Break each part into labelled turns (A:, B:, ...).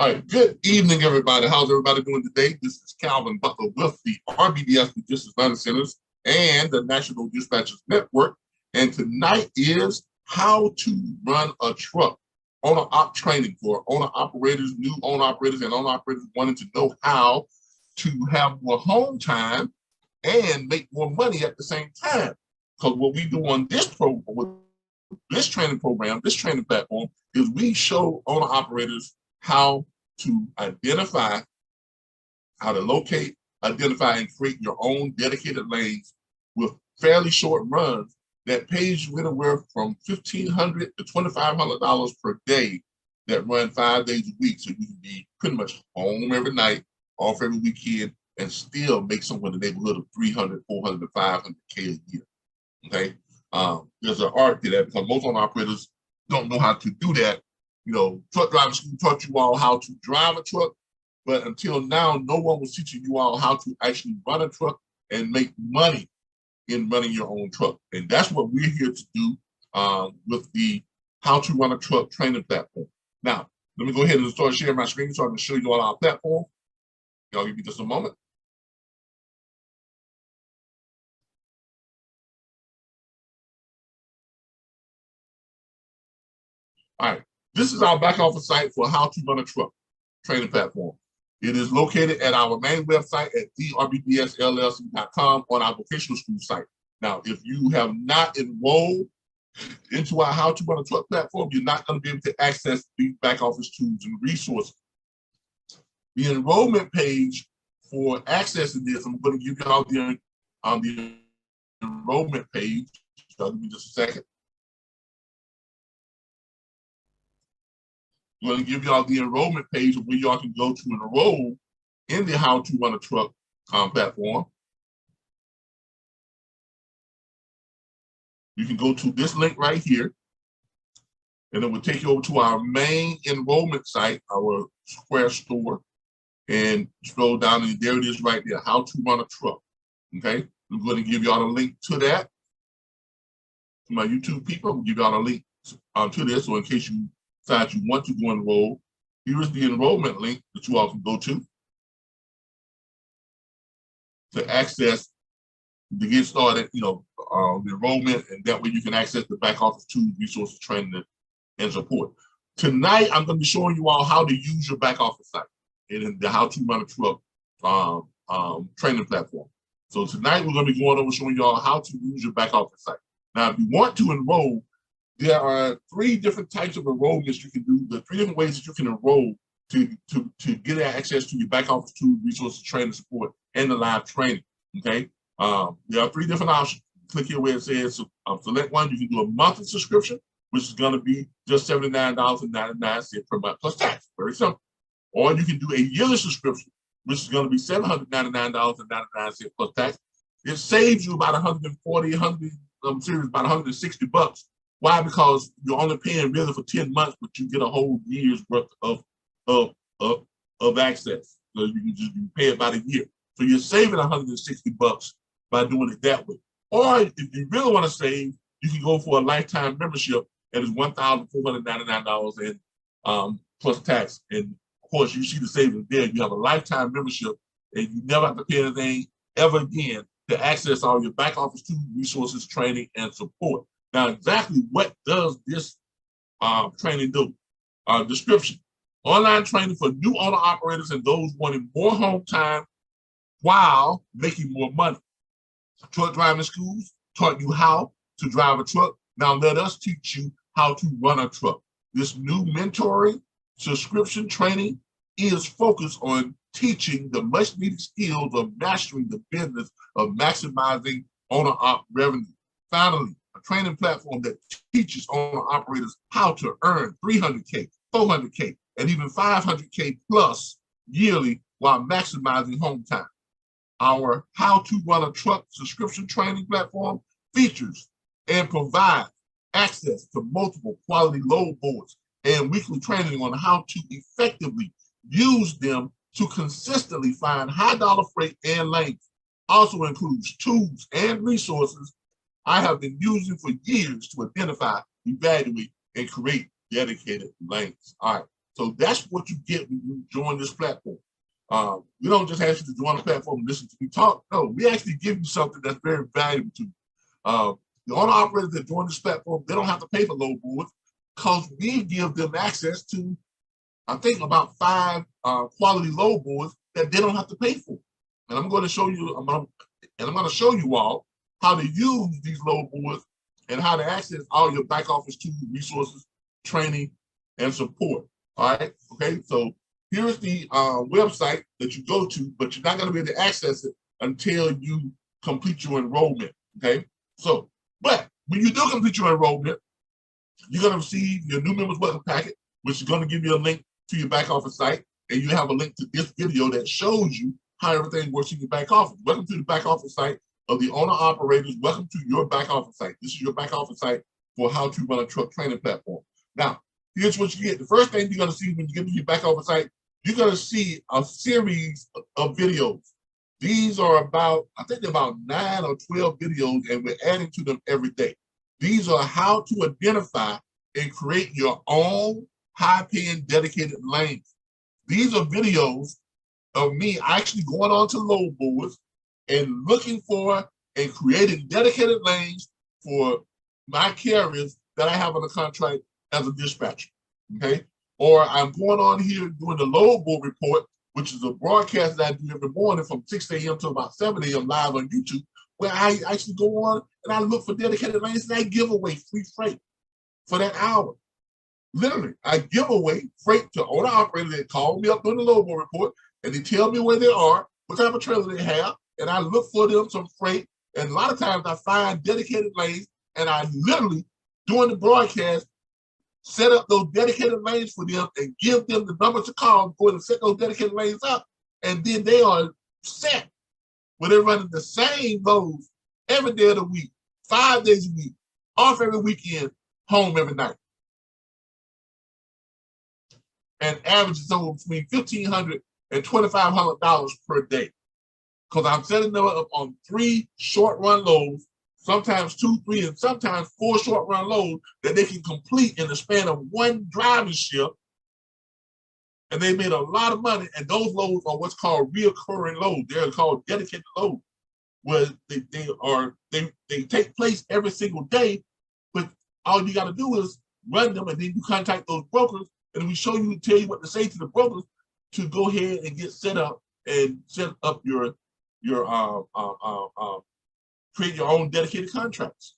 A: All right, good evening, everybody. How's everybody doing today? This is Calvin Butler with the RBBS Logistics Learning Centers and the National Dispatchers Network. And tonight is how to run a truck. Owner-op training for owner-operators, new owner-operators, and owner-operators wanting to know how to have more home time and make more money at the same time. Because what we do on this program, with this training program, this training platform, is we show owner-operators how to identify, how to locate, identify, and create your own dedicated lanes with fairly short runs that pays you anywhere from $1,500 to $2,500 per day that run 5 days a week. So you can be pretty much home every night, off every weekend, and still make somewhere in the neighborhood of 300, 400, 500K a year. Okay, there's an art to that because most owner operators don't know how to do that. You know, truck driving school taught you all how to drive a truck, but until now, no one was teaching you all how to actually run a truck and make money in running your own truck. And that's what we're here to do with the How to Run a Truck training platform. Now, let me go ahead and start sharing my screen so I can show you all our platform. Y'all give me just a moment. All right. This is our back office site for How to Run a Truck training platform. It is located at our main website at RBBSLLC.com on our vocational school site. Now, if you have not enrolled into our How to Run a Truck platform, you're not going to be able to access these back office tools and resources. The enrollment page for accessing this, I'm going to give you all the enrollment page. So give me just a second. I'm going to give y'all the enrollment page of where y'all can go to enroll in the How to Run a Truck platform. You can go to this link right here, and it will take you over to our main enrollment site, our Square store, and scroll down, and there it is right there, How to Run a Truck. Okay, I'm going to give y'all a link to that. To my YouTube people, I'll give y'all a link to this, so in case you decide you want to go enroll, here is the enrollment link that you all can go to access, to get started, you know, the enrollment, and that way you can access the back office tools, resources, training, and support. Tonight, I'm going to be showing you all how to use your back office site in the How to Run a Truck training platform. So tonight, we're going to be going over showing you all how to use your back office site. Now, if you want to enroll, there are 3 different types of enrollments you can do, the 3 different ways that you can enroll to get access to your back office tools, resources, training, support, and the live training. Okay, there are 3 different options. Click here where it says select one. You can do a monthly subscription, which is going to be just $79.99 per month plus tax. Very simple. Or you can do a yearly subscription, which is going to be $799.99 plus tax. It saves you about about $160. Why? Because you're only paying really for 10 months, but you get a whole year's worth of access. So you can just pay about a year. So you're saving $160 by doing it that way. Or if you really want to save, you can go for a lifetime membership, and it's $1,499 and plus tax. And of course, you see the savings there. You have a lifetime membership, and you never have to pay anything ever again to access all your back office tools, resources, training, and support. Now, exactly what does this training do? Description: online training for new owner operators and those wanting more home time while making more money. Truck driving schools taught you how to drive a truck. Now let us teach you how to run a truck. This new mentoring subscription training is focused on teaching the much needed skills of mastering the business of maximizing owner-op revenue. Finally, a training platform that teaches owner-operators how to earn $300K, $400K, and even $500K plus yearly while maximizing home time. Our How to Run a Truck subscription training platform features and provides access to multiple quality load boards and weekly training on how to effectively use them to consistently find high dollar freight and lanes. Also includes tools and resources I have been using for years to identify, evaluate, and create dedicated lanes. All right, So that's what you get when you join this platform. We don't just ask you to join the platform and listen to me talk. No, we actually give you something that's very valuable to you. The owner operators that join this platform, they don't have to pay for load boards because we give them access to, I think, about 5 quality load boards that they don't have to pay for. And I'm going to show you, I'm going to show you all how to use these load boards and how to access all your back office tools, resources, training, and support. All right. Okay. So here's the website that you go to, but you're not going to be able to access it until you complete your enrollment. Okay. So, but when you do complete your enrollment, you're going to receive your new members welcome packet, which is going to give you a link to your back office site. And you have a link to this video that shows you how everything works in your back office. Welcome to the back office site of the owner operators. Welcome to your back office site. This is your back office site for how to run a truck training platform. Now, here's what you get. The first thing you're going to see when you get to your back office site, you're going to see a series of videos. These are about, I think they're about 9 or 12 videos, and we're adding to them every day. These are how to identify and create your own high-paying dedicated lanes. These are videos of me actually going on to load boards and looking for and creating dedicated lanes for my carriers that I have on the contract as a dispatcher, okay? Or I'm going on here doing the load board report, which is a broadcast that I do every morning from 6 a.m. to about 7 a.m. live on YouTube, where I actually go on and I look for dedicated lanes and I give away free freight for that hour. Literally, I give away freight to owner operators that call me up during the load board report, and they tell me where they are, what type of trailer they have, and I look for them some freight. And a lot of times I find dedicated lanes, and I literally, during the broadcast, set up those dedicated lanes for them and give them the number to call, go and set those dedicated lanes up, and then they are set where they're running the same loads every day of the week, 5 days a week, off every weekend, home every night. And averages somewhere between $1,500 and $2,500 per day. Because I'm setting them up on 3 short run loads, sometimes 2, 3, and sometimes 4 short run loads that they can complete in the span of 1 driving shift. And they made a lot of money. And those loads are what's called reoccurring loads. They're called dedicated loads, where they take place every single day. But all you got to do is run them, and then you contact those brokers, and we show you, tell you what to say to the brokers to go ahead and get set up and set up your create your own dedicated contracts.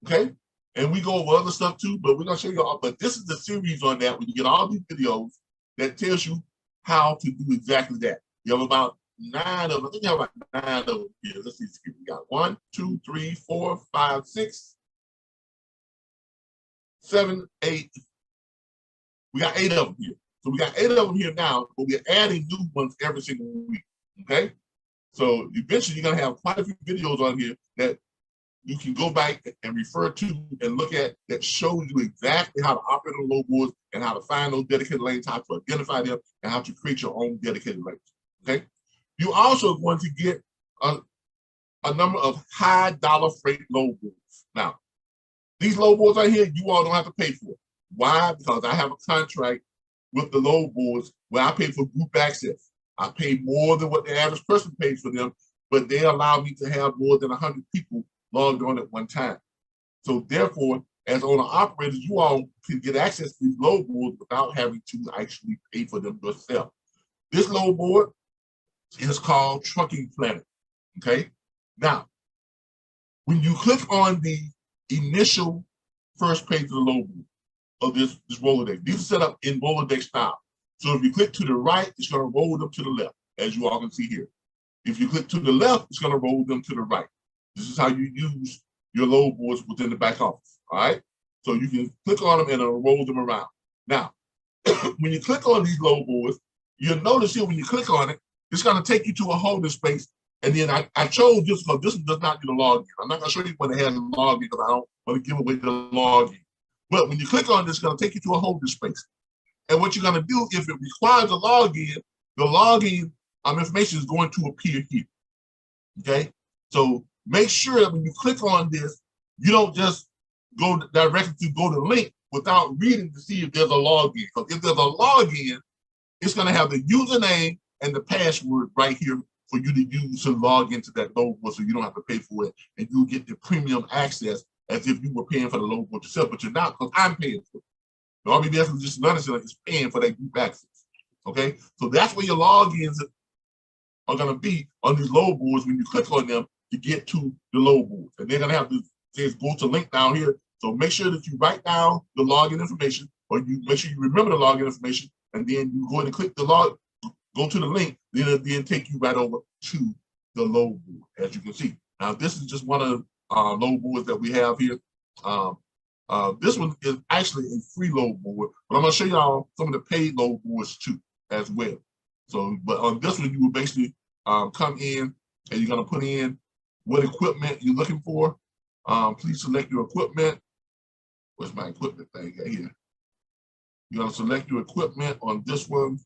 A: Okay, and we go over other stuff too, but we're gonna show you all. But this is the series on that, when you get all these videos that tells you how to do exactly that. You have about 9 of them. I think you have about 9 of them here. Let's see. We got 1, 2, 3, 4, 5, 6, 7, 8. We got 8 of them here. So we got 8 of them here now, but we're adding new ones every single week, okay? So eventually you're gonna have quite a few videos on here that you can go back and refer to and look at that shows you exactly how to operate on load boards and how to find those dedicated lanes, how to identify them, and how to create your own dedicated lanes, okay? You're also going to get a number of high dollar freight load boards. Now, these load boards right here, you all don't have to pay for it. Why? Because I have a contract with the load boards where I pay for group access. I pay more than what the average person pays for them, but they allow me to have more than 100 people logged on at one time. So therefore, as owner operators, you all can get access to these load boards without having to actually pay for them yourself. This load board is called Trucking Planner, okay? Now, when you click on the initial first page of the load board, of this Rolodex. These are set up in Rolodex style. So if you click to the right, it's going to roll them to the left, as you all can see here. If you click to the left, it's going to roll them to the right. This is how you use your load boards within the back office, all right? So you can click on them and it'll roll them around. Now, when you click on these load boards, you'll notice here when you click on it, it's going to take you to a holding space. And then I chose this because this does not need a login. I'm not going to show you when it has a login because I don't want to give away the login. But when you click on this, it's going to take you to a holding space. And what you're going to do, if it requires a login, the login information is going to appear here. Okay? So make sure that when you click on this, you don't just go directly to go to the link. without reading to see if there's a login. Because if there's a login, it's going to have the username and the password right here for you to use to log into that load board, so you don't have to pay for it, and you'll get the premium access as if you were paying for the load board yourself, but you're not, because I'm paying for it. The RBBS is just another is paying for that group access. Okay, so that's where your logins are going to be on these load boards when you click on them to get to the load boards, and they're going to have to say go to link down here. So make sure that you write down the login information, or you make sure you remember the login information, and then you go ahead and click the log, go to the link, then it'll then take you right over to the load board, as you can see. Now, this is just one of the load boards that we have here. This one is actually a free load board, but I'm going to show y'all some of the paid load boards too, as well. So, but on this one, you will basically come in and you're going to put in what equipment you're looking for. Please select your equipment. Where's my equipment thing right here? You're going to select your equipment on this one.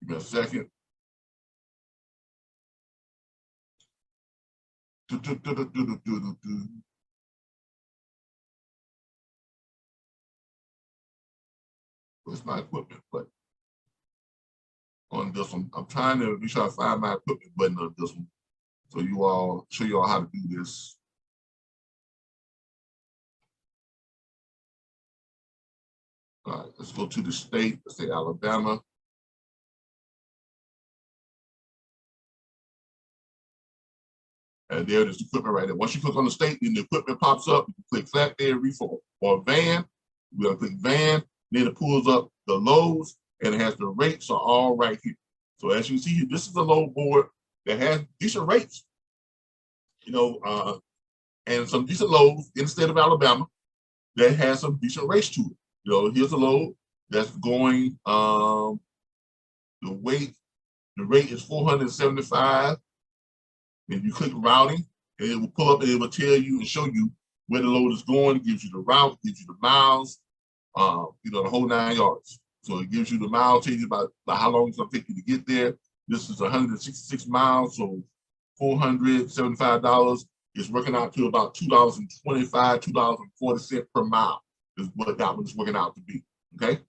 A: Give me a second. Where's my equipment button? On this one, I'm trying to make sure I find my equipment button on this one, so you all show you all how to do this. All right, let's go to the state. Let's say Alabama. And there it is, the equipment right there. Once you click on the state, then the equipment pops up. You can click flatbed, reefer, or van. We're gonna click van. Then it pulls up the loads, and it has the rates are all right here. So as you see, this is a load board that has decent rates, you know, and some decent loads in the state of Alabama that has some decent rates to it. You know, here's a load that's going, the rate is 475. And you click routing, and it will pull up and it will tell you and show you where the load is going. It gives you the route, gives you the miles, you know, the whole 9 yards. So it gives you the miles, tells you about how long it's going to take you to get there. This is 166 miles, so $475 is working out to about $2.25, $2.40 per mile is what that one is working out to be. Okay,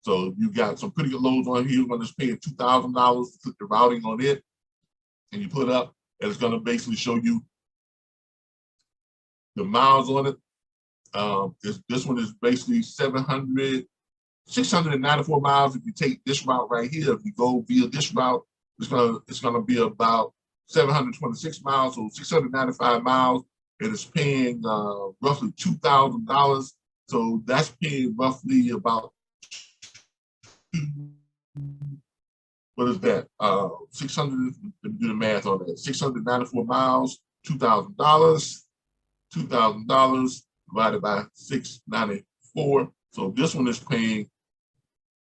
A: so you got some pretty good loads on here. One that's paying $2,000 to put the routing on it, and you put up, and it's going to basically show you the miles on it. This one is basically 694 miles if you take this route right here. If you go via this route, it's gonna be about 726 miles, so 695 miles, and it's paying roughly $2,000. So that's paying roughly about, what is that? 600. Let me do the math on that. 694 miles, $2,000. $2,000 divided by 694. So this one is paying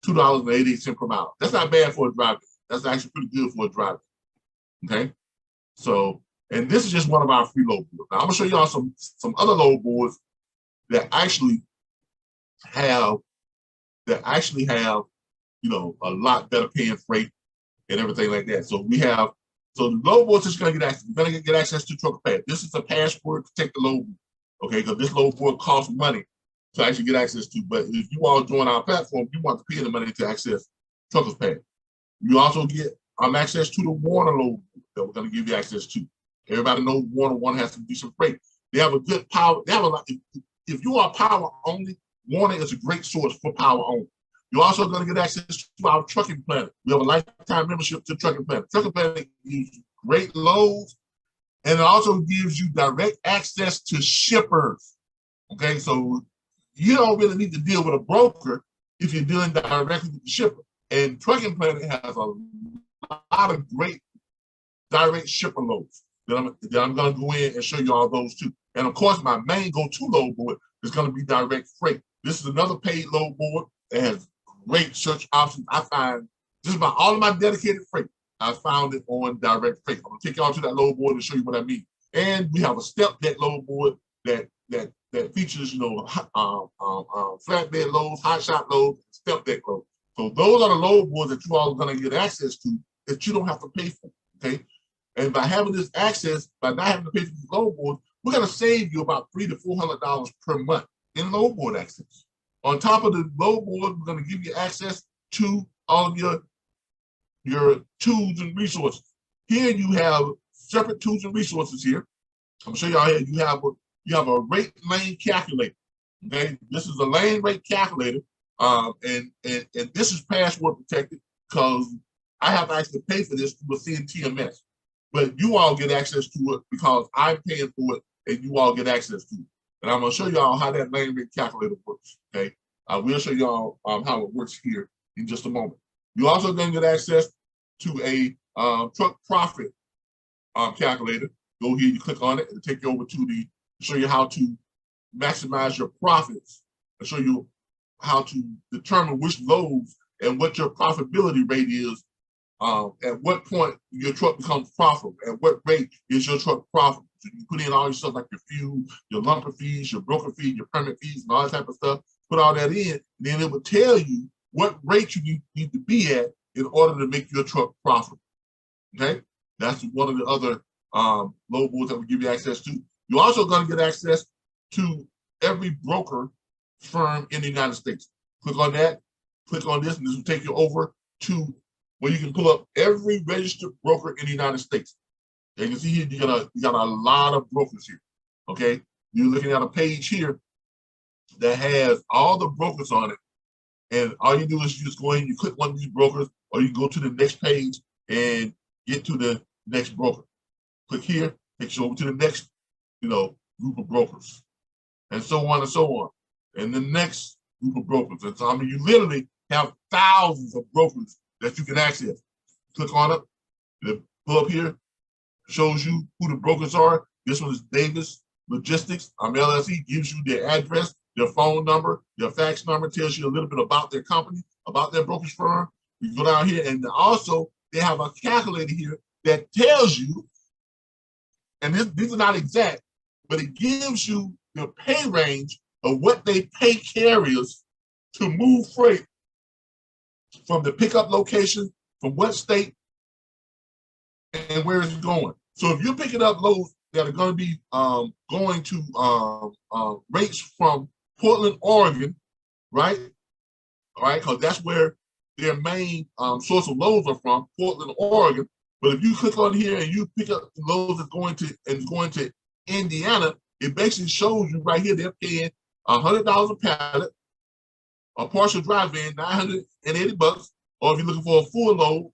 A: $2.88 per mile. That's not bad for a driver. That's actually pretty good for a driver. Okay. So, and this is just one of our free load boards. Now I'm gonna show y'all some other load boards that actually have, you know, a lot better paying freight and everything like that. So we have, so the load board is going to get access. You're going to get access to truck pad. This is a password to take the load board, okay? Because this load board costs money to actually get access to. But if you all join our platform, you want to pay the money to access truckers pad. You also get access to the Warner load board that we're going to give you access to. Everybody knows Warner has some decent freight. They have a good power. They have a lot. If you are power only, Warner is a great source for power only. You're also going to get access to our Trucking Planet. We have a lifetime membership to Trucking Planet. Trucking Planet gives you great loads, and it also gives you direct access to shippers. Okay, so you don't really need to deal with a broker if you're dealing directly with the shipper. And Trucking Planet has a lot of great direct shipper loads that I'm going to go in and show you all those too. And of course, my main go-to load board is going to be direct freight. This is another paid load board that has great search options. I find just about all of my dedicated freight, I found it on direct freight. I'm gonna take y'all to that load board and show you what I mean. And we have a step deck load board that features, you know, flatbed loads, hot shot loads, step deck loads. So those are the load boards that you all are gonna get access to that you don't have to pay for. Okay, and by having this access, by not having to pay for these load boards, we're gonna save you about $300 to $400 per month in load board access. On top of the load board, we're going to give you access to all of your tools and resources. Here you have separate tools and resources here. I'm gonna show y'all here. You have a rate lane calculator. Okay, this is a lane rate calculator, and this is password protected because I have to actually pay for this within TMS. But you all get access to it because I'm paying for it, and you all get access to it. And I'm gonna show y'all how that lane rate calculator works. Okay, I will show y'all how it works here in just a moment. You also gonna get access to a truck profit calculator. Go here, you click on it, and take you over to show you how to maximize your profits, and show you how to determine which loads and what your profitability rate is. At what point your truck becomes profitable, at what rate is your truck profitable. So you put in all your stuff like your fuel, your lumper fees, your broker fee, your permit fees, and all that type of stuff. Put all that in, and then it will tell you what rate you need to be at in order to make your truck profitable. Okay, that's one of the other load boards that will give you access to. You're also going to get access to every broker firm in the United States. Click on that, click on this, and this will take you over to where you can pull up every registered broker in the United States. And you can see here, you got a lot of brokers here. Okay, you're looking at a page here that has all the brokers on it. And all you do is you just go in, you click one of these brokers, or you go to the next page and get to the next broker. Click here, takes you over to the next, group of brokers, and so on and so on. And the next group of brokers. And so, I mean, you literally have thousands of brokers that you can access. Click on it, pull up here, shows you who the brokers are. This one is Davis Logistics. LLC gives you their address, their phone number, their fax number, tells you a little bit about their company, about their brokerage firm. You go down here, and also they have a calculator here that tells you, and these are not exact, but it gives you the pay range of what they pay carriers to move freight from the pickup location, from what state, and where it's going. So if you're picking up loads that are going to be going to rates from Portland, Oregon, right? All right, because that's where their main source of loads are from, Portland, Oregon. But if you click on here and you pick up loads that's going to Indiana, it basically shows you right here they're paying $100 a pallet, a partial drive in, $980, or if you're looking for a full load,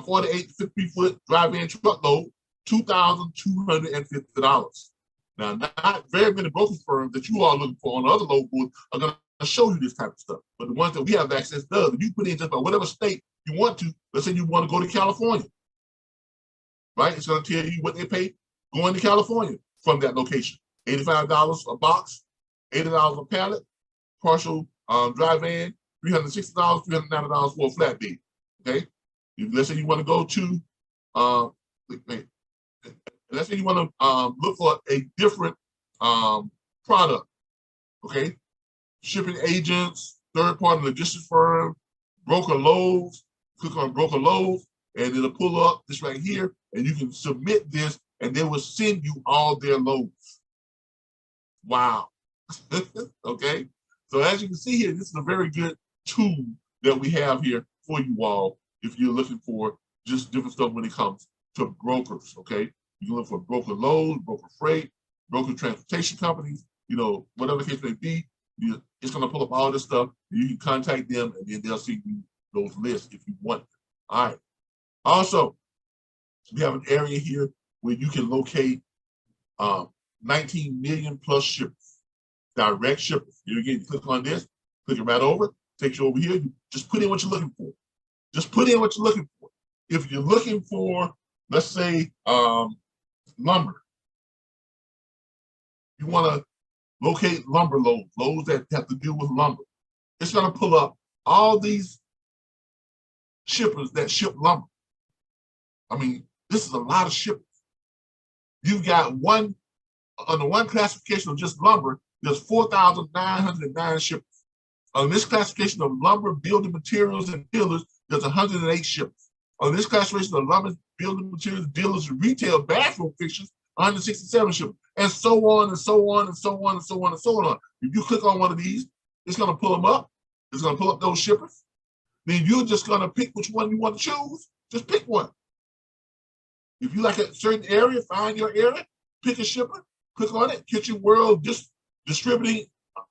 A: 48 to 50-foot drive-in truck load, $2,250. Now, not very many brokerage firms that you are looking for on the other load boards are going to show you this type of stuff. But the ones that we have access does. If you put in just about whatever state you want to, let's say you want to go to California, right? It's going to tell you what they pay going to California from that location. $85 a box, $80 a pallet, partial drive-in, $360, $390 for a flatbed. Okay, let's say you want to go to, let's say you want to look for a different product. Okay, shipping agents, third-party logistics firm, broker loads. Click on broker loads, and it'll pull up this right here, and you can submit this, and they will send you all their loads. Wow. Okay, so as you can see here, this is a very good tool that we have here for you all if you're looking for just different stuff when it comes to brokers. Okay, you can look for broker loads, broker freight, broker transportation companies, whatever the case may be. It's going to pull up all this stuff. You can contact them, and then they'll send you those lists if you want them. All right. Also, we have an area here where you can locate 19 million plus shippers, direct shippers. Here again, you click on this, click it right over, takes you over here. You just put in what you're looking for. Just put in what you're looking for. If you're looking for, let's say, lumber, you want to locate lumber loads that have to do with lumber. It's going to pull up all these shippers that ship lumber. I mean, this is a lot of shippers. You've got under one classification of just lumber, there's 4,909 shippers. On this classification of lumber, building materials, and dealers, there's 108 shippers. On this classification of lumber, building materials, dealers, and retail bathroom fixtures, 167 shippers, and so on and so on and so on and so on and so on. If you click on one of these, it's going to pull them up. It's going to pull up those shippers. Then you're just going to pick which one you want to choose. Just pick one. If you like a certain area, find your area, pick a shipper, click on it, Kitchen World Distributing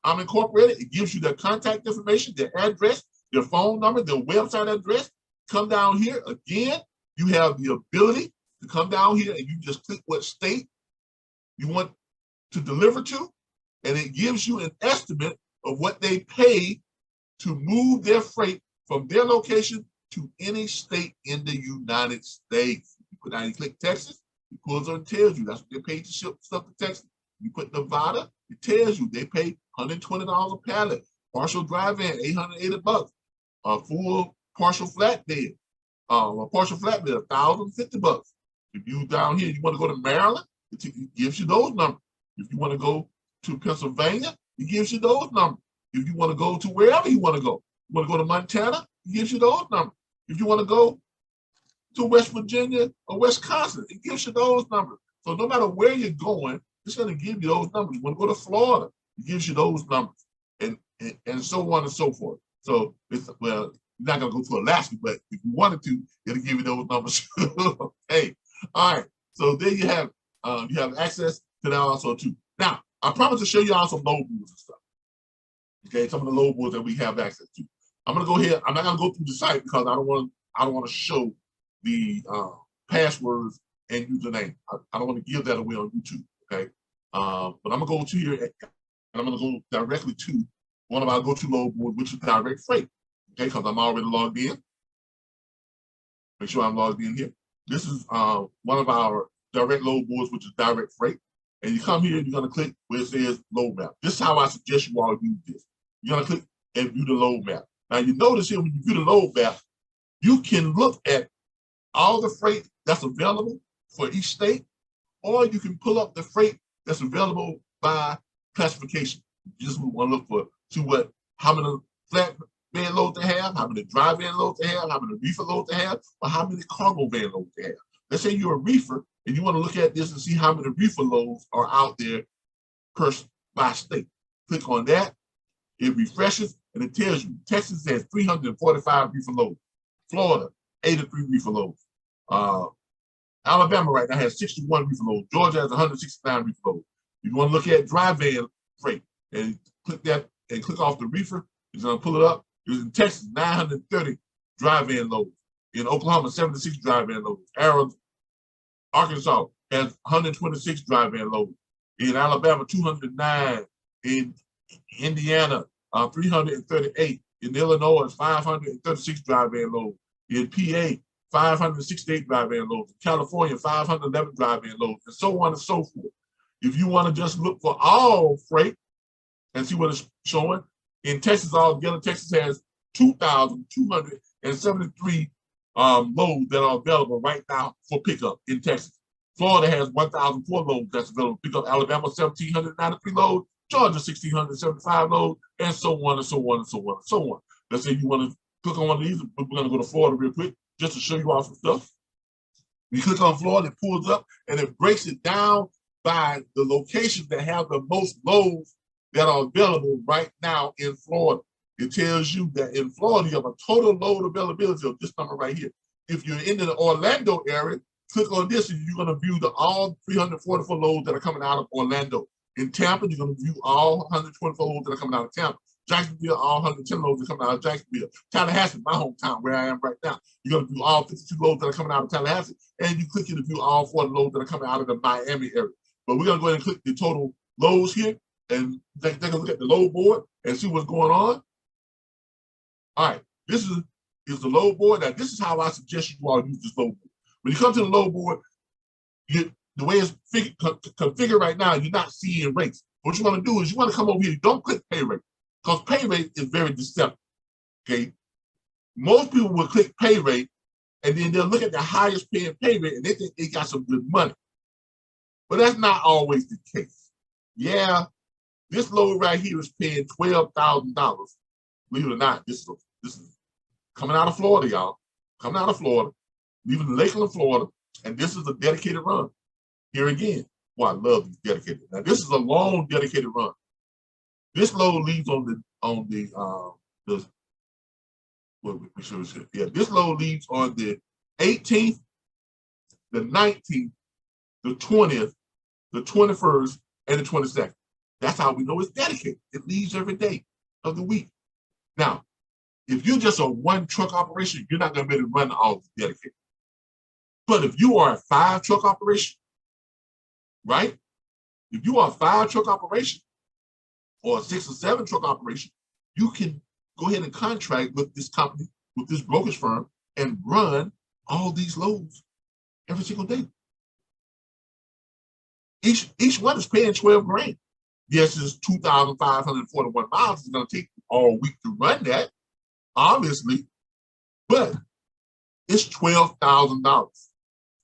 A: Incorporated. It gives you their contact information, their address, their phone number, their website address. Come down here. Again, you have the ability to come down here and you just click what state you want to deliver to, and it gives you an estimate of what they pay to move their freight from their location to any state in the United States. You put down, you click Texas, it pulls up and tells you that's what they pay to ship stuff to Texas. You put Nevada, it tells you they pay $120 a pallet. Partial dry van, $880. A full partial flatbed, $1,050. If you down here, you want to go to Maryland, it gives you those numbers. If you want to go to Pennsylvania, it gives you those numbers. If you want to go to wherever you want to go, you want to go to Montana, it gives you those numbers. If you want to go to West Virginia or Wisconsin, it gives you those numbers. So no matter where you're going, it's going to give you those numbers. You want to go to Florida, it gives you those numbers, and so on and so forth. So it's, well, you're not going to go to Alaska, but if you wanted to, it'll give you those numbers. Hey, all right. So there you have access to that also too. Now, I promise to show you all some load boards and stuff. Okay, some of the load boards that we have access to. I'm gonna go here. I'm not gonna go through the site because I don't want to show the passwords and username. I don't want to give that away on YouTube. Okay, but I'm gonna go to here and I'm gonna go directly to one of our go-to load boards, which is direct freight. Okay, because I'm already logged in. Make sure I'm logged in here. This is one of our direct load boards, which is direct freight. And you come here and you're going to click where it says load map. This is how I suggest you all use this. You're going to click and view the load map. Now you notice here when you view the load map, you can look at all the freight that's available for each state, or you can pull up the freight that's available by classification. You just want to look for how many flatbed loads they have, how many dry van loads they have, how many reefer loads they have, or how many cargo van loads they have. Let's say you're a reefer and you want to look at this and see how many reefer loads are out there by state. Click on that, it refreshes, and it tells you Texas has 345 reefer loads, Florida, 83 reefer loads. Alabama right now has 61 reefer loads, Georgia has 169 reefer loads. If you want to look at dry van freight and click that and click off the reefer, it's going to pull it up. In Texas, 930 dry van loads. In Oklahoma, 76 dry van loads. Arkansas has 126 dry van loads. In Alabama, 209. In Indiana, 338. In Illinois, 536 dry van loads. In PA, 568 dry van loads. In California, 511 dry van loads, and so on and so forth. If you want to just look for all freight and see what it's showing, in Texas altogether, Texas has 2,273 loads that are available right now for pickup in Texas. Florida has 1,004 loads that's available for pickup. Alabama, 1,793 loads. Georgia, 1,675 loads, and so on and so on and so on and so on. Let's say you want to click on one of these. We're going to go to Florida real quick just to show you all some stuff. You click on Florida, it pulls up, and it breaks it down by the locations that have the most loads that are available right now in Florida. It tells you that in Florida, you have a total load availability of this number right here. If you're in the Orlando area, click on this and you're going to view all 344 loads that are coming out of Orlando. In Tampa, you're going to view all 124 loads that are coming out of Tampa. Jacksonville, all 110 loads that are coming out of Jacksonville. Tallahassee, my hometown, where I am right now, you're going to view all 52 loads that are coming out of Tallahassee, and you click here to view all 40 loads that are coming out of the Miami area. But we're going to go ahead and click the total loads here and take a look at the load board and see what's going on. All right, this is the load board. Now, this is how I suggest you all use this load board. When you come to the load board, the way it's configured right now, you're not seeing rates. What you want to do is you want to come over here. Don't click pay rate, because pay rate is very deceptive. Okay, most people will click pay rate, and then they'll look at the highest paying pay rate, and they think they got some good money. But that's not always the case. Yeah, this load right here is paying $12,000. Believe it or not, this is coming out of Florida, y'all. Coming out of Florida, leaving Lakeland, Florida, and this is a dedicated run. Here again, Well, I love these dedicated. Now this is a long dedicated run. This load leaves on the what we should say. Yeah, this load leaves on the 18th, the 19th, the 20th, the 21st, and the 22nd. That's how we know it's dedicated. It leaves every day of the week. Now, if you're just a one truck operation, you're not going to be able to run all dedicated. But if you are a 5 truck operation, right? If you are a 5 truck operation or a 6 or 7 truck operation, you can go ahead and contract with this company, with this brokerage firm, and run all these loads every single day. Each one is paying 12 grand. Yes, it's 2,541 miles. It's going to take all week to run that, obviously, but it's $12,000.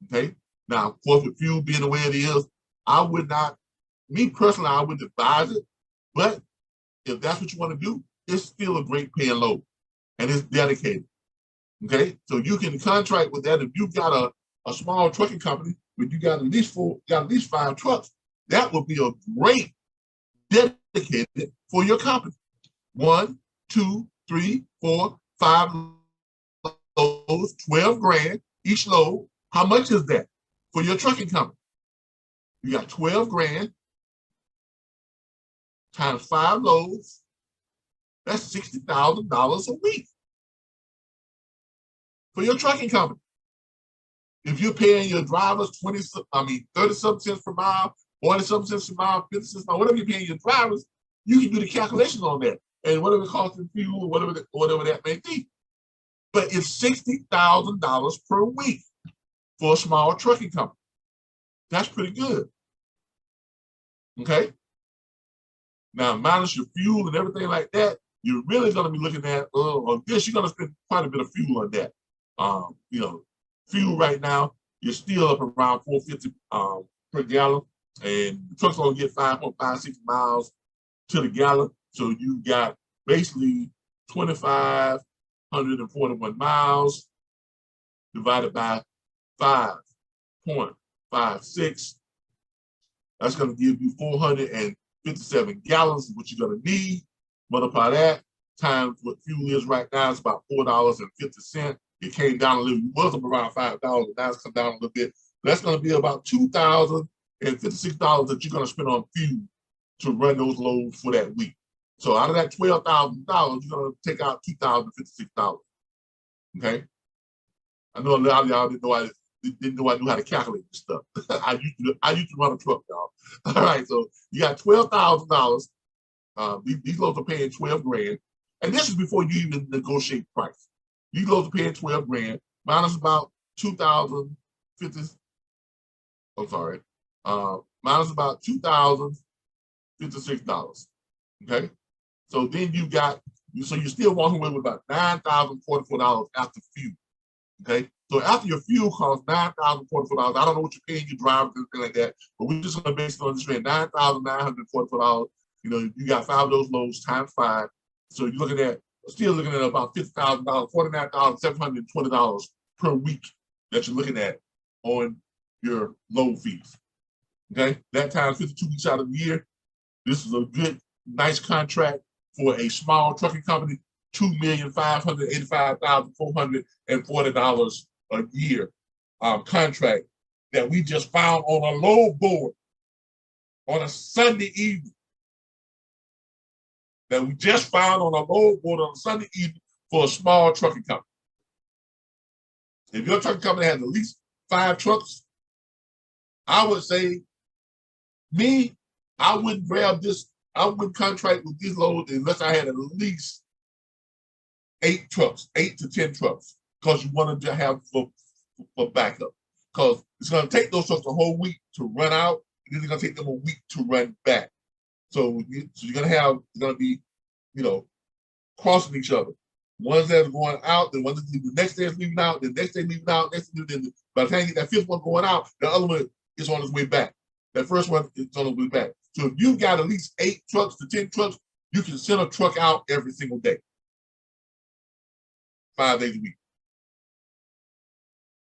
A: Okay. Now, of course, with fuel being the way it is, I would not, me personally, I wouldn't advise it. But if that's what you want to do, it's still a great paying load, and it's dedicated. Okay, so you can contract with that. If you've got a small trucking company, but you got at least 5 trucks, that would be a great dedicated for your company. 1, 2, 3, 4, 5 loads, 12 grand each load. How much is that for your trucking company? You got 12 grand times 5 loads. That's $60,000 a week for your trucking company. If you're paying your drivers 30-something cents per mile, 40-something cents per mile, 50 cents per mile, whatever you're paying your drivers, you can do the calculations on that. And whatever it costs in fuel, whatever that may be. But it's $60,000 per week for a small trucking company. That's pretty good. Okay? Now, minus your fuel and everything like that, you're really going to be looking at, I guess you're going to spend quite a bit of fuel on that. Fuel right now, you're still up around $4.50 per gallon, and the truck's going to get 5.56 miles to the gallon. So you got basically 2,541 miles divided by 5.56. That's going to give you 457 gallons, which you're going to need. Multiply that times what fuel is right now. It's about $4.50. It came down a little. It was up around $5. Now it's come down a little bit. That's going to be about $2,056 that you're going to spend on fuel to run those loads for that week. So out of that $12,000, you're going to take out $2,056. Okay. I know a lot of y'all didn't know I knew how to calculate this stuff. I used to run a truck, y'all. All right, so you got $12,000. These loads are paying 12 grand, and this is before you even negotiate price. These loads are paying 12 grand, minus about 2,050. I'm sorry, minus about $2,056. Okay, so then you got so you're still walking away with about $9,044 after fuel. Okay, so after your fuel costs $9,044, I don't know what you're paying your drivers and anything like that, but we're just going to base it on this rate, $9,944. You got 5 of those loads times 5, so you're still looking at about $50,000, $49,720 per week that you're looking at on your load fees. Okay, that times 52 weeks out of the year. This is a good, nice contract for a small trucking company. $2,585,440 a year contract that we just found on a load board on a Sunday evening. That we just found on a load board on a Sunday evening for a small trucking company. If your trucking company has at least 5 trucks, I would say, I wouldn't grab this. I wouldn't contract with these loads unless I had at least 8 trucks, 8 to 10 trucks, because you wanted to have for backup. Because it's going to take those trucks a whole week to run out, and then it's going to take them a week to run back. So you're going to be, crossing each other. Ones that are going out, the ones that the next day is leaving out, the next day leaving out, next day, then by the time you get that 5th one going out, the other one is on its way back. That first one is on its way back. So if you've got at least 8 trucks to 10 trucks, you can send a truck out every single day. 5 days a week.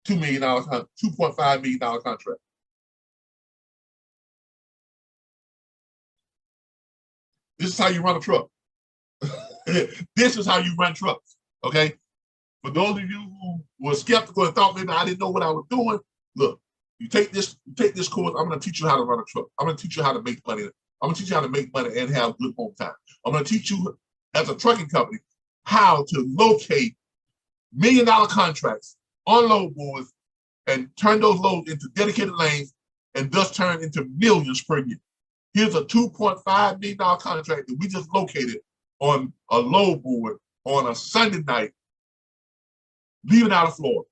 A: $2.5 million contract. This is how you run a truck. This is how you run trucks, okay? For those of you who were skeptical and thought maybe I didn't know what I was doing, look, you take this course, I'm gonna teach you how to run a truck. I'm gonna teach you how to make money. I'm gonna teach you how to make money and have good home time. I'm gonna teach you as a trucking company how to locate $1 million contracts on load boards and turn those loads into dedicated lanes and thus turn into millions per year. Here's a $2.5 million contract that we just located on a load board on a Sunday night, leaving out of Florida.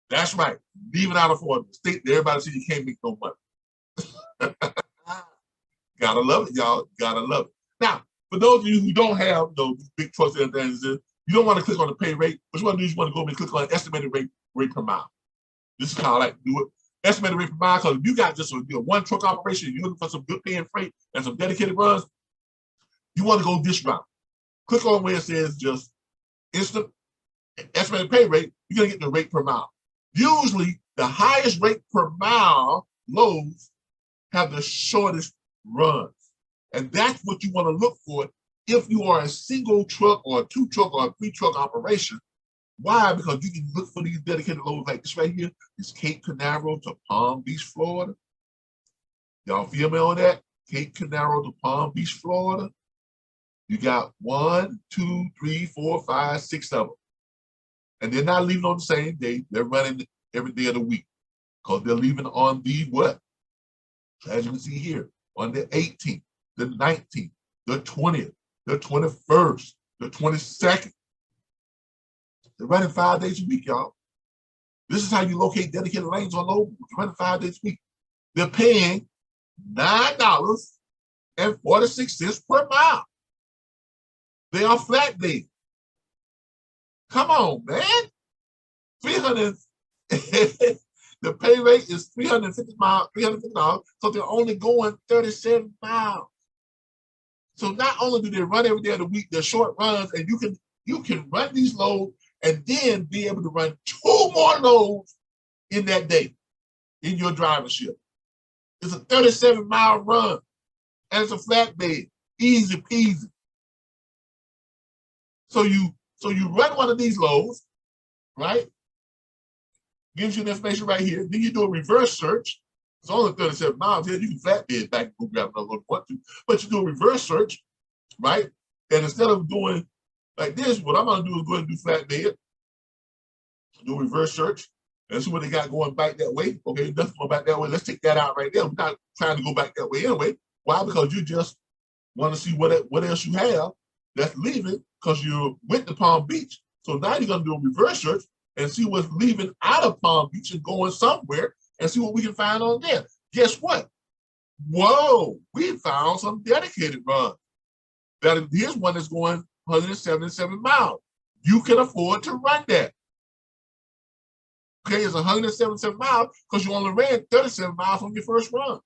A: That's right, leaving out of Florida. The state that everybody says you can't make no money. Gotta love it, y'all. Gotta love it. Now, for those of you who don't have these big trucks and things, you don't want to click on the pay rate. What you want to do is you want to go and click on estimated rate per mile. This is how I like to do it. Estimated rate per mile, because if you got just a one truck operation, you're looking for some good paying freight and some dedicated runs, you want to go this route. Click on where it says just instant estimated pay rate, you're going to get the rate per mile. Usually, the highest rate per mile loads have the shortest runs. And that's what you want to look for if you are a single truck or a 2 truck or a 3 truck operation. Why? Because you can look for these dedicated loads like this right here. It's Cape Canaveral to Palm Beach, Florida. Y'all feel me on that? Cape Canaveral to Palm Beach, Florida. You got 1, 2, 3, 4, 5, 6 of them. And they're not leaving on the same day. They're running every day of the week because they're leaving on the what? As you can see here, on the 18th, the 19th, the 20th, the 21st, the 22nd. They're running 5 days a week, y'all. This is how you locate dedicated lanes on load. Running 5 days a week. They're paying $9.46 per mile. They are flat days. Come on, man. 300. The pay rate is $350, so they're only going 37 miles. So not only do they run every day of the week, they're short runs, and you can run these loads and then be able to run 2 more loads in that day in your drivership. It's a 37-mile run, and it's a flatbed, easy peasy. So you run one of these loads, right? Gives you the information right here. Then you do a reverse search. It's only 37 miles here. You can flatbed back and go grab another load if you want to. But you do a reverse search, right? And instead of doing like this, what I'm going to do is go ahead and do flatbed. Do a reverse search and see what they got going back that way. Okay, it doesn't go back that way. Let's take that out right there. We're not trying to go back that way anyway. Why? Because you just want to see what else you have that's leaving because you went to Palm Beach. So now you're going to do a reverse search and see what's leaving out of Palm Beach and going somewhere and see what we can find on there. Guess what? Whoa, we found some dedicated runs. Here's one that's going 177 miles. You can afford to run that. Okay, it's 177 miles because you only ran 37 miles on your first run.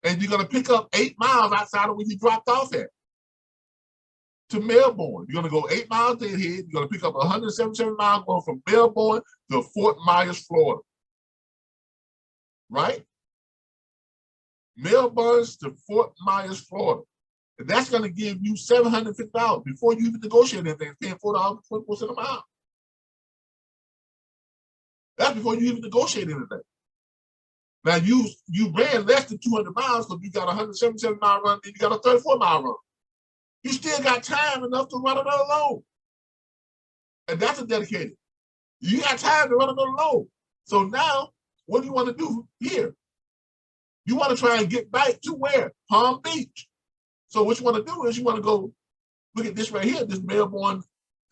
A: And you're going to pick up 8 miles outside of where you dropped off at. To Melbourne. You're going to go 8 miles ahead. You're going to pick up 177 miles going from Melbourne to Fort Myers, Florida. Right? Melbourne to Fort Myers, Florida. And that's going to give you $750 before you even negotiate anything. It's paying $4 for 20% a mile. That's before you even negotiate anything. Now you ran less than 200 miles because you got a 177-mile run, then you got a 34-mile run. You still got time enough to run another load. And that's a dedicated. You got time to run another load. So now, what do you want to do here? You want to try and get back to where? Palm Beach. So what you want to do is you want to go look at this right here, this Melbourne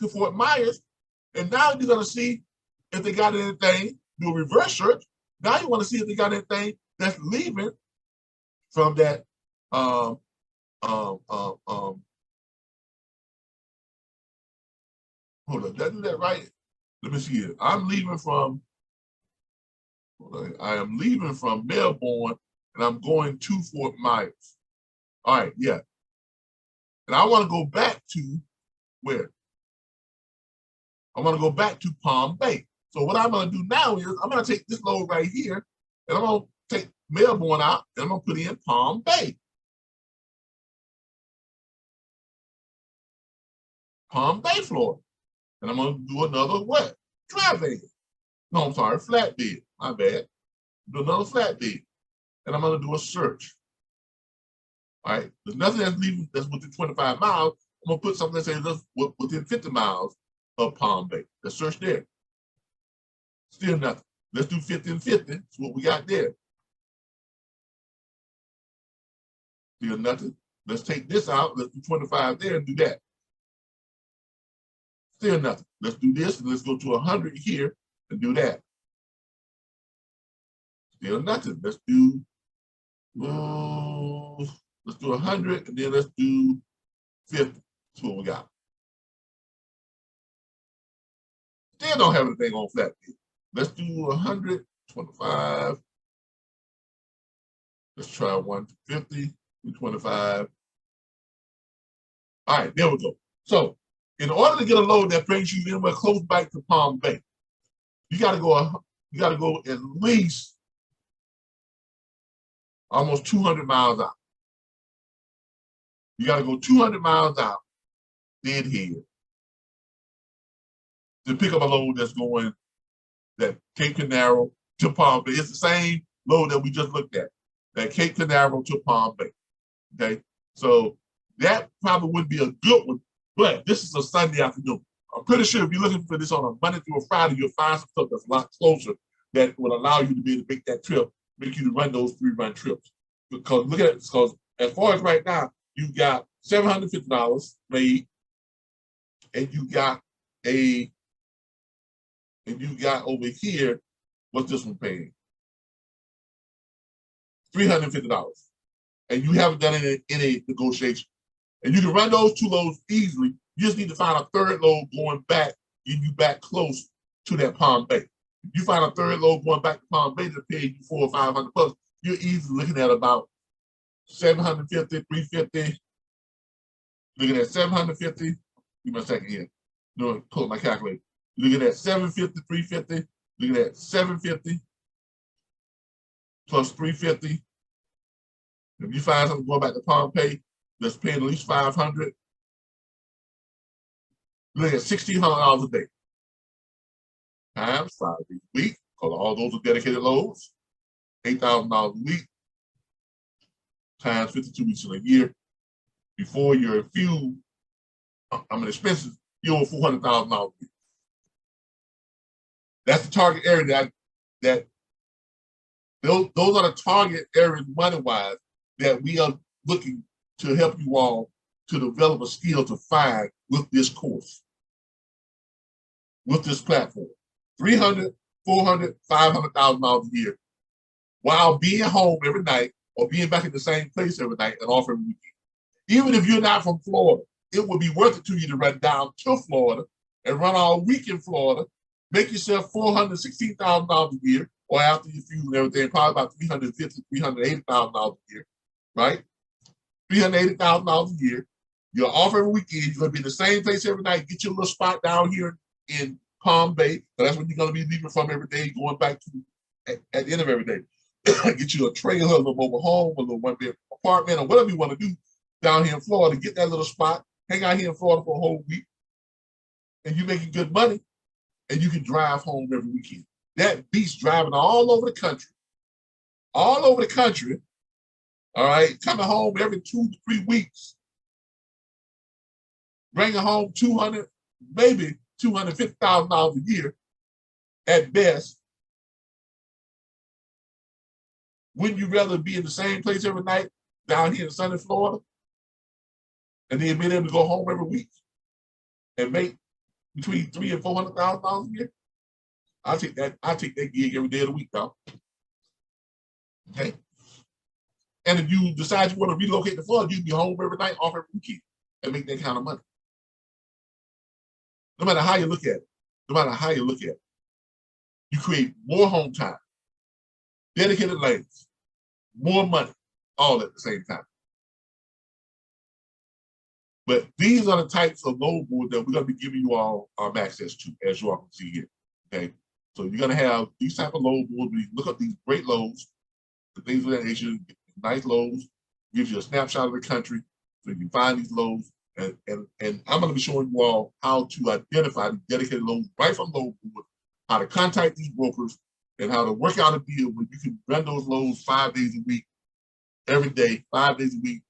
A: to Fort Myers. And now you're going to see if they got anything, do a reverse search. Now you want to see if they got anything that's leaving from that hold on, did I do that right? Let me see it. I am leaving from Melbourne and I'm going to Fort Myers. All right, yeah. And I want to go back to where? I want to go back to Palm Bay. So what I'm going to do now is I'm going to take this load right here and I'm going to take Melbourne out and I'm going to put in Palm Bay. Palm Bay, Florida. And I'm going to do another what? Dry van. No, I'm sorry, flatbed. My bad. Do another flatbed. And I'm going to do a search. All right. There's nothing that's within 25 miles. I'm going to put something that says that's within 50 miles of Palm Bay. Let's search there. Still nothing. Let's do 50 and 50. That's what we got there. Still nothing. Let's take this out. Let's do 25 there and do that. Still nothing. Let's do this and let's go to 100 here and do that. Still nothing. Let's do 100 and then let's do 50. That's what we got. Still don't have anything on flat bed. Let's do 100, 25. Let's try 150, 25. All right, there we go. So in order to get a load that brings you anywhere close by to Palm Bay, you got to go at least almost 200 miles out. You got to go 200 miles out, dead head, to pick up a load that's going that Cape Canaveral to Palm Bay. It's the same load that we just looked at, that Cape Canaveral to Palm Bay. Okay, so that probably wouldn't be a good one, but this is a Sunday afternoon. I'm pretty sure if you're looking for this on a Monday through a Friday, you'll find some stuff that's a lot closer that will allow you to be able to make that trip, make you to run those 3-run trips. Because look at it, because as far as right now, you got $750 made, and you got over here, what's this one paying? $350. And you haven't done any negotiation. And you can run those 2 loads easily. You just need to find a 3rd load going back, getting you back close to that Palm Bay. If you find a 3rd load going back to Palm Bay to pay you $400 or $500, you're easily looking at about 750, 350. Looking at 750. Give me a second here. Pull up my calculator. Looking at 750, 350. Looking at 750 plus 350. If you find something going back to Palm Bay that's paying at least $500, look at $1,600 a day. Times 5 days a week, because all those are dedicated loads. $8,000 a week times 52 weeks in a year. Before your fuel, expenses, you're over $400,000 a year. That's the target area those are the target areas money-wise that we are looking to help you all to develop a skill to find with this course, with this platform. $300,000, $400,000, $500,000 a year, while being home every night or being back in the same place every night and off every weekend. Even if you're not from Florida, it would be worth it to you to run down to Florida and run all week in Florida, make yourself $416,000 a year, or after your fuel and everything, probably about $350,000, $380,000 a year, right? $380,000 a year. You're off every weekend. You're going to be in the same place every night. Get your little spot down here in Palm Bay. So that's when you're going to be leaving from every day, going back to at the end of every day. Get you a trailer, a little mobile home, a little one-bed apartment, or whatever you want to do down here in Florida. Get that little spot. Hang out here in Florida for a whole week. And you're making good money. And you can drive home every weekend. That beats driving all over the country. All over the country. All right. Coming home every 2 to 3 weeks. Bringing home $200,000, maybe $250,000 a year at best. Wouldn't you rather be in the same place every night down here in sunny Florida and then be able to go home every week and make between $300,000 and $400,000 a year? I'll take that gig every day of the week, dog. Okay. And if you decide you want to relocate to Florida, you can be home every night, off every weekend, and make that kind of money. No matter how you look at it, you create more home time, dedicated lanes, more money, all at the same time. But these are the types of load boards that we're going to be giving you all access to, as you all can see here. Okay, so you're going to have these type of load boards. We look up these great loads, the things of that nature, nice loads, gives you a snapshot of the country, so you can find these loads. And I'm going to be showing you all how to identify the dedicated loads right from load board, how to contact these brokers, and how to work out a deal where you can run those loads 5 days a week, every day, 5 days a week,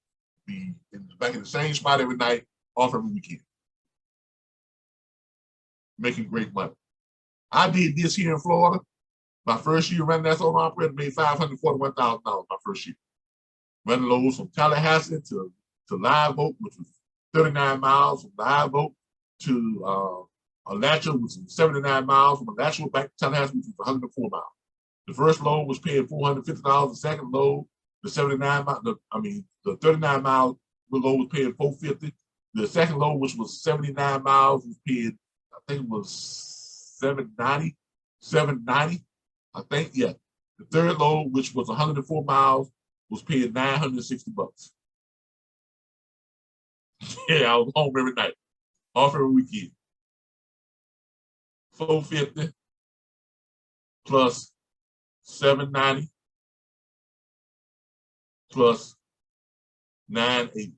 A: be back in the same spot every night, off every weekend, making great money. I did this here in Florida. My first year running that owner operator, made $541,000 my first year. Running loads from Tallahassee to Live Oak, which was 39 miles, from Live Oak to Alachua, which was 79 miles, from Alachua back to Tallahassee, which was 104 miles. The first load was paying $450. The second load, the 39 mile load was paying $450. The second load, which was 79 miles, was paying, I think it was $790. I think, yeah. The third load, which was 104 miles, was paying $960. Yeah, I was home every night, off every weekend. $450 plus $790 plus $980.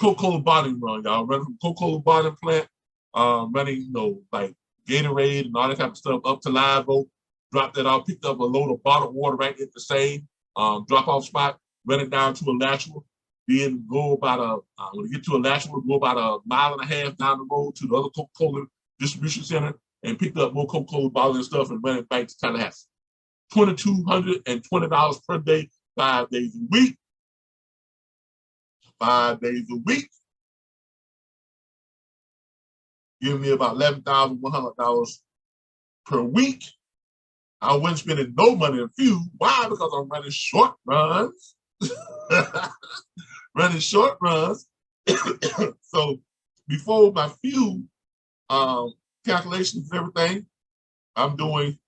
A: Coca-Cola bottling run, y'all. Running from Coca-Cola bottling plant, running, like Gatorade and all that type of stuff up to Live Oak. Dropped that off, picked up a load of bottled water right at the same drop-off spot, run it down to Alachua. Then go about when you get to Alachua, go about a mile and a half down the road to the other Coca-Cola distribution center and pick up more Coca-Cola bottling stuff and run it back to Tallahassee. $2,220 per day, 5 days a week. 5 days a week. Give me about $11,100 per week. I wasn't spending no money in fuel. Why? Because I'm running short runs. Running short runs. So before my fuel calculations and everything, I'm doing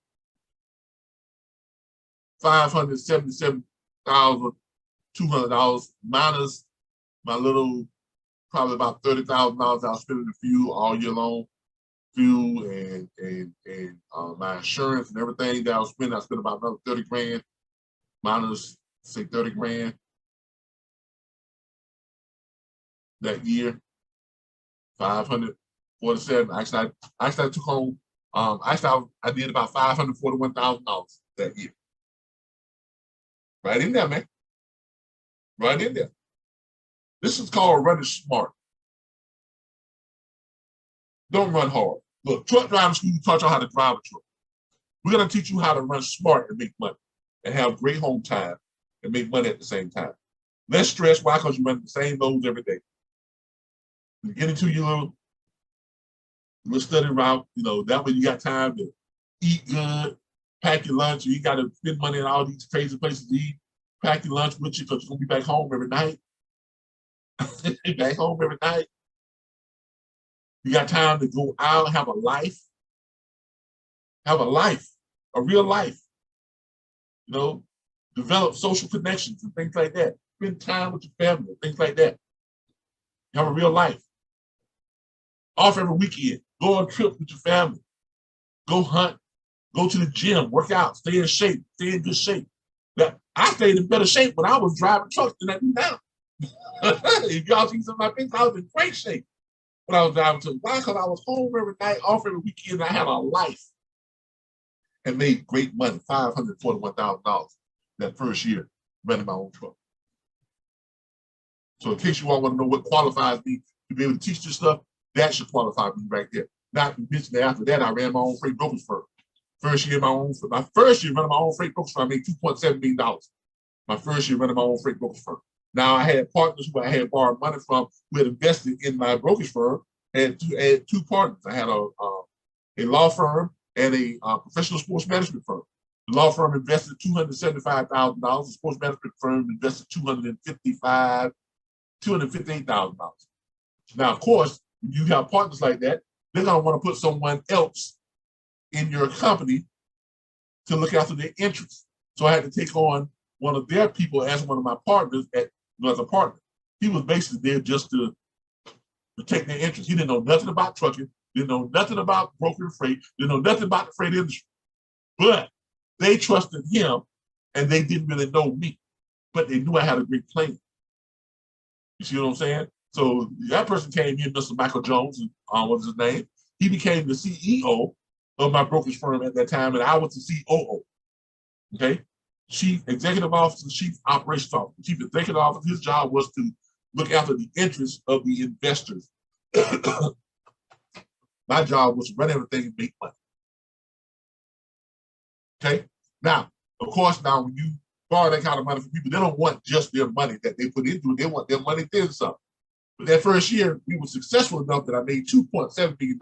A: $577,200 minus my little, probably about $30,000 I was spending in fuel all year long. Fuel and my insurance and everything that I was spending. I spent about another 30 grand, minus say 30 grand that year. 547. Actually, I took home. I did about $541,000 that year. Right in there, man. Right in there. This is called running smart. Don't run hard. Look, truck driving school taught you how to drive a truck. We're going to teach you how to run smart and make money and have great home time and make money at the same time. Less stress. Why? Because you run the same loads every day. You get into your little study route, that way you got time to eat good, pack your lunch. You got to spend money in all these crazy places to eat. Pack your lunch with you because you're going to be back home every night. Back home every night. You got time to go out, have a life. Have a life, a real life. Develop social connections and things like that. Spend time with your family, things like that. Have a real life. Off every weekend. Go on trips with your family. Go hunt. Go to the gym. Work out. Stay in shape. Stay in good shape. Now, I stayed in better shape when I was driving trucks than I do now. If y'all see some of my things, I was in great shape when I was driving trucks. Why? Because I was home every night, off every weekend. I had a life and made great money, $541,000 that first year running my own truck. So in case you all want to know what qualifies me to be able to teach this stuff, that should qualify me right there. Not to mention that after that, I ran my own freight brokerage firm. My first year running my own freight brokerage firm, I made $2.7 million. My first year running my own freight brokerage firm. Now I had partners who I had borrowed money from who had invested in my brokerage firm. I had two partners. I had a law firm and a professional sports management firm. The law firm invested $275,000. The sports management firm invested $258,000. Now, of course, when you have partners like that, they're going to want to put someone else in your company to look after their interests. So I had to take on one of their people as one of my partners as a partner. He was basically there just to protect their interests. He didn't know nothing about trucking, didn't know nothing about brokering freight, didn't know nothing about the freight industry. But they trusted him and they didn't really know me, but they knew I had a great plan. You see what I'm saying? So that person came in, Mr. Michael Jones, what was his name? He became the CEO of my brokerage firm at that time, and I was the COO. Okay, Chief Executive Officer, Chief Operations Officer. Chief Executive Officer, his job was to look after the interests of the investors. My job was to run everything and make money. Okay, now, of course, now when you borrow that kind of money from people, they don't want just their money that they put into it, they want their money then some. But that first year, we were successful enough that I made $2.7 million.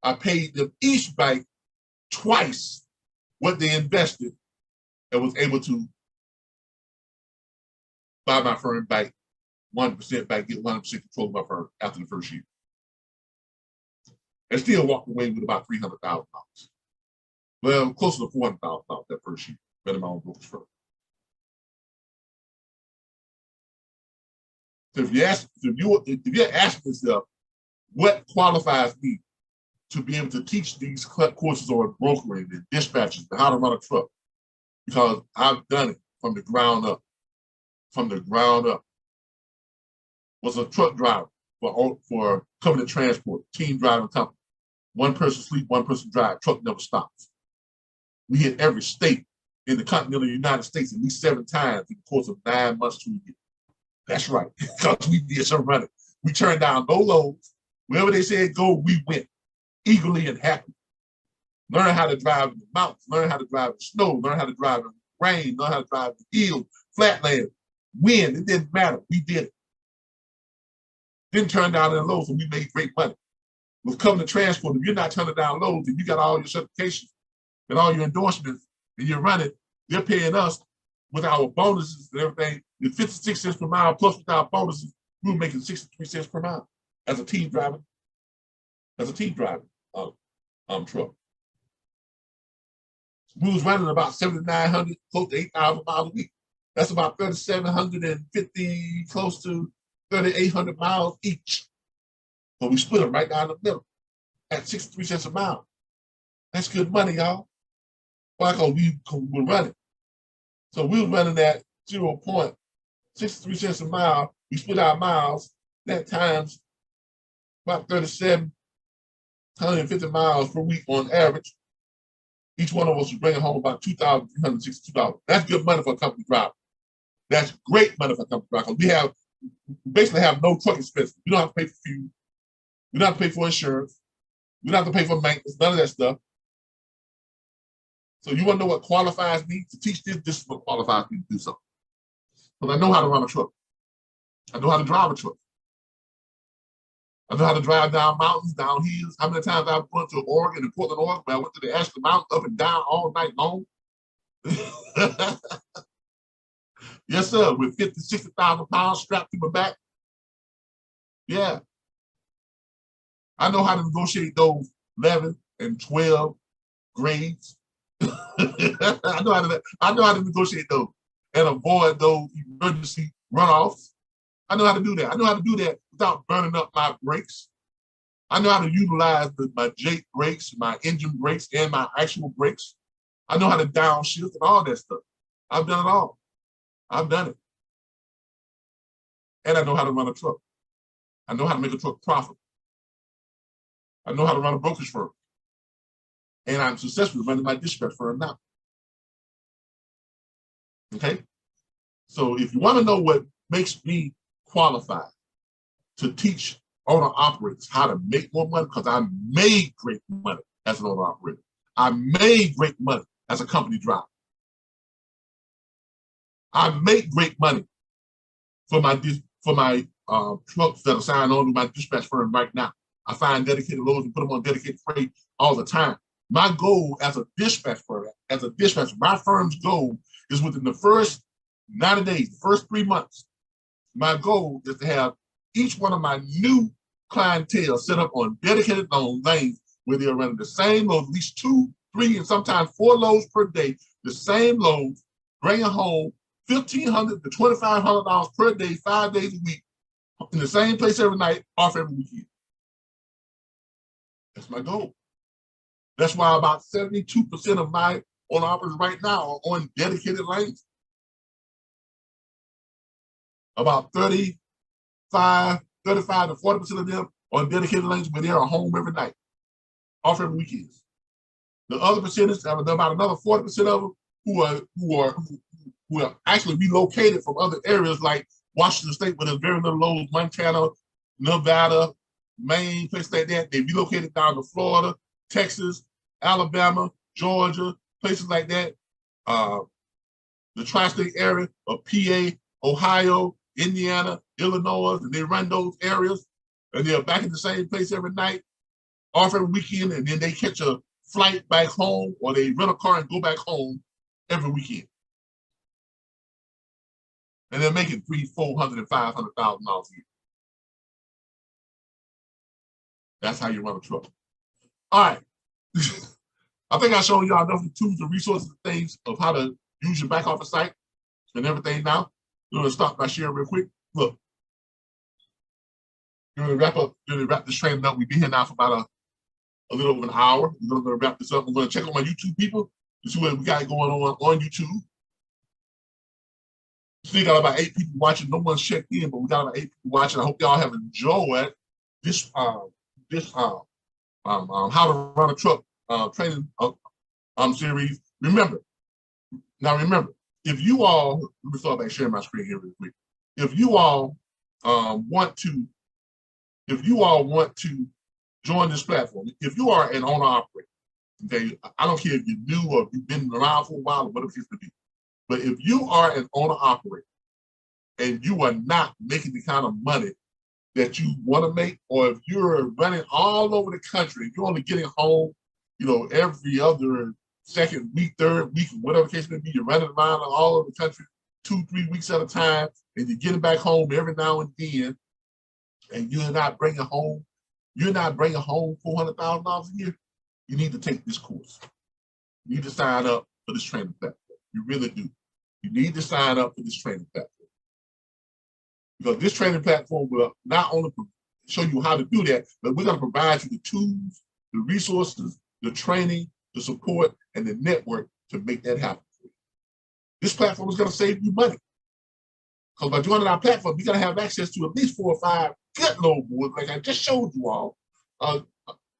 A: I paid them each bank twice what they invested and was able to buy my firm back 1% back, get 100% control of my firm after the first year. And still walked away with about $300,000. Well, closer to $400,000 that first year, running my own brokerage firm. So if you're asking yourself, what qualifies me to be able to teach these courses on brokering and dispatches and how to run a truck? Because I've done it from the ground up. From the ground up. Was a truck driver for Covenant Transport, team driving company. One person sleep, one person drive, truck never stops. We hit every state in the continental United States at least 7 times in the course of 9 months to a year. That's right, because we did some running. We turned down no loads. Wherever they said go, we went, eagerly and happy. Learn how to drive in the mountains, learn how to drive in the snow, learn how to drive in the rain, learn how to drive in the hills, flatland, wind, it didn't matter. We did it. Didn't turn down any loads, and we made great money. With Covenant Transport, if you're not turning down loads and you got all your certifications and all your endorsements and you're running, they're paying us with our bonuses and everything. With 56 cents per mile plus with our bonuses, we were making 63 cents per mile as a team driver. As a team driver truck. We was running about 7,900, close to 8,000 miles a week. That's about 3,750, close to 3,800 miles each. But we split them right down the middle at 63 cents a mile. That's good money, y'all. Why? Because we were running. So we were running at 0.63 cents a mile. We split our miles, that times about 3,750 miles per week on average. Each one of us was bringing home about $2,362. That's good money for a company driver. That's great money for a company driver. We basically have no truck expenses. We don't have to pay for fuel. We don't have to pay for insurance. We don't have to pay for maintenance, none of that stuff. So you want to know what qualifies me to teach this? This is what qualifies me to do something. Because I know how to run a truck. I know how to drive a truck. I know how to drive down mountains, down hills. How many times I've gone to Oregon and Portland, Oregon, where I went to the Ashley Mountain up and down all night long. Yes, sir, with 50, 60,000 pounds strapped to my back. Yeah. I know how to negotiate those 11 and 12 grades. I know how to negotiate those and avoid those emergency runoffs. I know how to do that. I know how to do that without burning up my brakes. I know how to utilize my Jake brakes, my engine brakes, and my actual brakes. I know how to downshift and all that stuff. I've done it all. I've done it. And I know how to run a truck. I know how to make a truck profitable. I know how to run a brokerage firm. And I'm successfully running my dispatch firm now. Okay? So if you want to know what makes me qualified to teach owner-operators how to make more money, because I made great money as an owner-operator. I made great money as a company driver. I make great money for my trucks that are signed on to my dispatch firm right now. I find dedicated loads and put them on dedicated freight all the time. My goal as a dispatch firm, my firm's goal is within the first 90 days, the first 3 months, my goal is to have each one of my new clientele set up on dedicated lanes where they're running the same loads, at least 2, 3, and sometimes 4 loads per day, the same loads, bringing home $1,500 to $2,500 per day, 5 days a week, in the same place every night, off every weekend. That's my goal. That's why about 72% of my owner-operators right now are on dedicated lanes. About 30 35 to 40% of them on dedicated lanes where they are home every night, off every weekends. The other percentage, about another 40% of them who are actually relocated from other areas like Washington State, where there's very little loads, Montana, Nevada, Maine, places like that. They relocated down to Florida, Texas, Alabama, Georgia, places like that. The tri-state area of PA, Ohio, Indiana, Illinois, and they run those areas, and they're back in the same place every night, off every weekend, and then they catch a flight back home, or they rent a car and go back home every weekend. And they're making $300,000, $400,000, and $500,000 a year. That's how you run a truck. All right. I think I showed y'all enough of the tools and resources and things of how to use your back office site and everything now. I'm going to start by sharing real quick. Look, we're going to wrap this training up. We've been here now for about a little over an hour. We're going to wrap this up. I'm going to check on my YouTube people to see what we got going on YouTube. Still got about 8 people watching. No one's checked in, but we got about 8 people watching. I hope y'all have enjoyed this how to run a truck training series. Remember, if you all, let me start by sharing my screen here real quick. If you all want to join this platform, if you are an owner operator, okay, I don't care if you're new or if you've been around for a while or whatever it may be, but if you are an owner operator and you are not making the kind of money that you want to make, or if you're running all over the country, you're only getting home, every other second week, third week, whatever the case may be, you're running around all over the country 2-3 weeks at a time, and you're getting back home every now and then, and you're not bringing home $400,000 a year, you need to take this course. You need to sign up for this training platform. You really do. You need to sign up for this training platform. Because this training platform will not only show you how to do that, but we're going to provide you the tools, the resources, the training, the support, and the network to make that happen for you. This platform is going to save you money. Because by joining our platform, you're going to have access to at least 4 or 5 good load boards, like I just showed you all.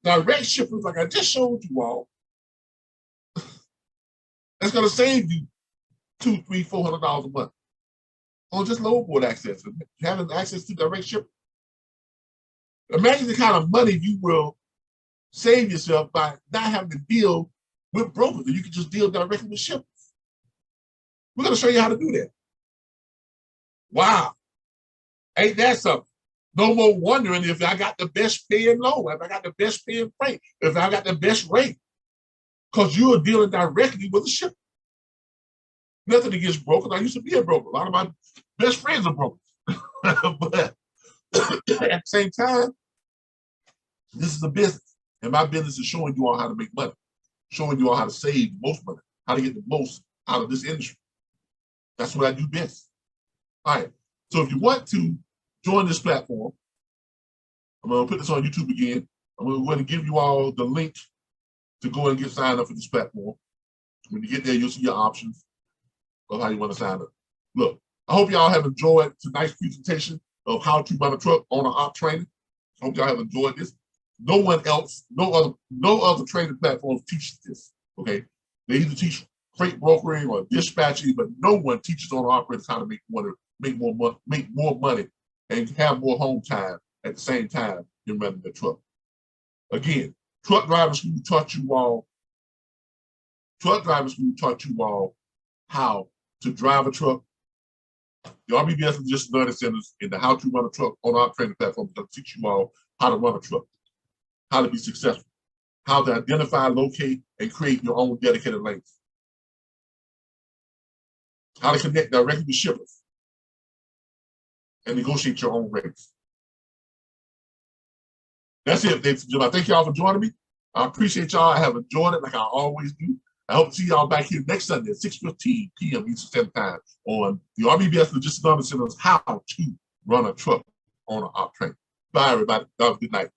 A: Direct shippers, like I just showed you all. That's going to save you $200, $300, $400 a month on just load board access, having access to direct shipping. Imagine the kind of money you will save yourself by not having to deal with brokers. You can just deal directly with shippers. We're going to show you how to do that. Wow. Ain't that something? No more wondering if I got the best paying load, if I got the best paying freight, if I got the best rate, because you are dealing directly with the shipper. Nothing against brokers. I used to be a broker. A lot of my best friends are brokers. But at the same time, this is a business. And my business is showing you all how to make money, showing you all how to save the most money, how to get the most out of this industry. That's what I do best. All right. So if you want to join this platform, I'm going to put this on YouTube again. I'm going to give you all the link to go and get signed up for this platform. When you get there, you'll see your options of how you want to sign up. Look, I hope y'all have enjoyed tonight's presentation of how to run a truck on an op training. I hope y'all have enjoyed this. No one else, no other training platforms teach this. Okay, they either teach freight brokering or dispatching, but no one teaches owner operators how to make more money, and have more home time at the same time you're running the truck. Again, truck driving school taught you all how to drive a truck. The RBBS Logistics Learning Centers and the How to Run a Truck on our training platform will teach you all how to run a truck, how to be successful, how to identify, locate, and create your own dedicated lanes, how to connect directly with shippers, and negotiate your own rates. That's it, ladies and gentlemen. Thank y'all for joining me. I appreciate y'all. I have enjoyed it like I always do. I hope to see y'all back here next Sunday at 6:15 p.m. Eastern Standard Time on the RBBS Logistics Learning Center's How to Run a Truck on an Op Train. Bye, everybody. Have a good night.